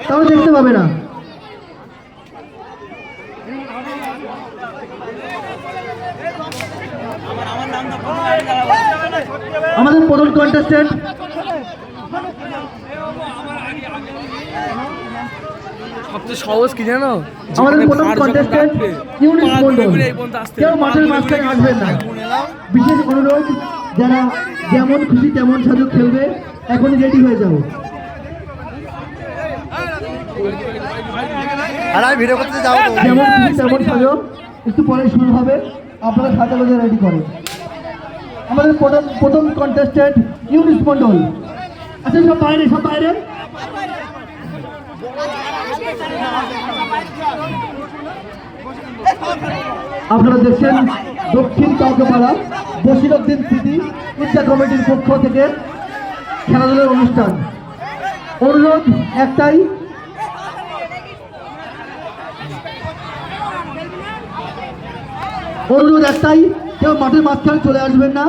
তাহলে দেখতে পাবে না। আমাদের প্রথম কন্টেস্টেন্ট সবচেয়ে সহজ কি জানো, আমাদের প্রথম কন্টেস্টেন্ট ইউনিস মন্ডল। কেউ মাঠের মাঝখানে আসবেন না। বিশেষ অনুরোধ, যারা যেমন খুশি তেমন সাজু খেলবে এখনই রেডি হয়ে যাও। ভিডিও করতে যাও, যেমন খুশি তেমন সাজো, একটু পরে শুরু হবে, আপনারা সাজা বাজা রেডি করেন। আমাদের প্রথম কন্টেস্টেন্ট ইউনিস মন্ডল। আচ্ছা সব বাইরে, সব বাইরে। আপনারা দেখছেন দক্ষিণ কাউকেপাড়া বসিরউদ্দিন স্মৃতি ঈদগাহ কমিটির পক্ষ থেকে খেলাধুলার অনুষ্ঠান। অনুরোধ একটাই, কেউ মাঠের মাঝখানে চলে আসবেন না।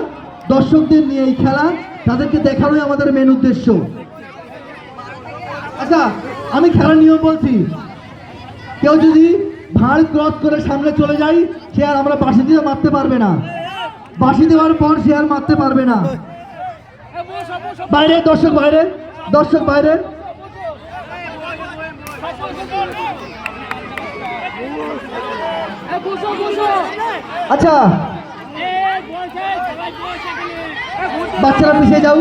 দর্শকদের নিয়ে এই খেলা, তাদেরকে দেখানোই আমাদের মেন উদ্দেশ্য। আচ্ছা আমি খেলার নিয়ম বলছি, কেউ যদি ভাঁড় ক্রস করে সামনে চলে যায়, সে আর আমরা বাঁশি দিয়ে মারতে পারবে না। বাঁশি দেওয়ার পর সে আর মারতে পারবে না। বাইরে দর্শক, বাইরে দর্শক, বাইরে। আচ্ছা বাচ্চারা পিছিয়ে যাও,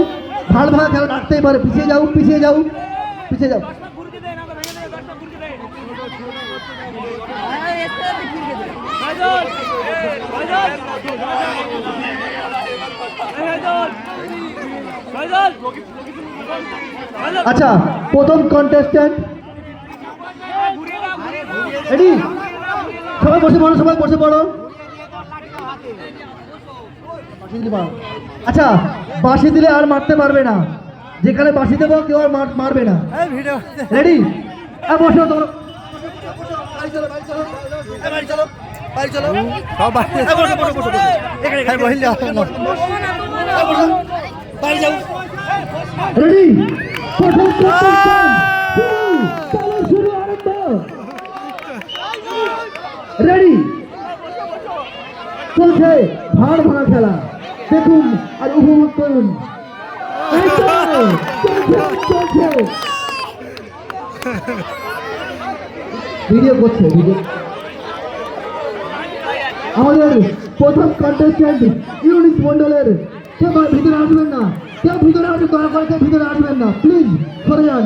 ভাঁড় ভাঙা খেলা ডাকতেই পারে। পিছিয়ে যাও, পিছিয়ে যাও, পিছিয়ে যাও। আচ্ছা প্রথম কন্টেস্টেন্ট রেডি? সবাই বসে পড়ো, সবাই বসে পড়ো। আচ্ছা বাঁশি দিলে আর মারতে পারবে না। যেখানে বাঁশি দেবো কেউ আর মারবে না। রেডি? বসো তোমরা। রেডি? রেডি? চলছে ভাঁড় ভাঙা খেলা, দেখুন আর উপভোগ করুন। চলছে ভিডিও করছে, ভিডিও। আমাদের প্রথম কন্টেস্টেন্ট ইউনিস মন্ডলের। কেউ ভিতরে আসবেন না, কেউ ভিতরে আসবেন, দয়া করে কেউ ভিতরে আসবেন না, প্লিজ সরে যান।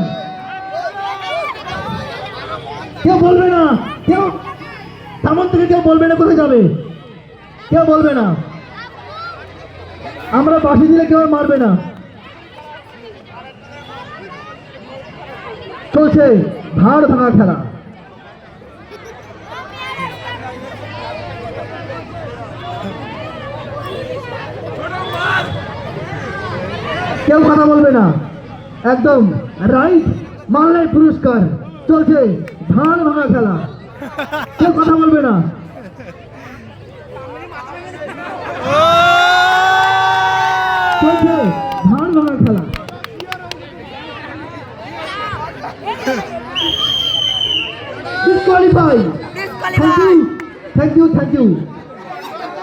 কেউ বলবে না, কেউ সামন থেকে কেউ বলবে না কোথায় যাবে, কেউ বলবে না। আমরা বাঁশি দিলে কেউ মারবে না। চলছে ভাঁড় ভাঙা খেলা। কেউ কথা বলবে না, একদম রাইট, মানলে পুরস্কার। চলছে ভাঁড় ভাঙা খেলা, কেউ কথা বলবে না। চলছে ভাঁড় ভাঙা খেলা। Disqualify. Thank you, thank you, thank you.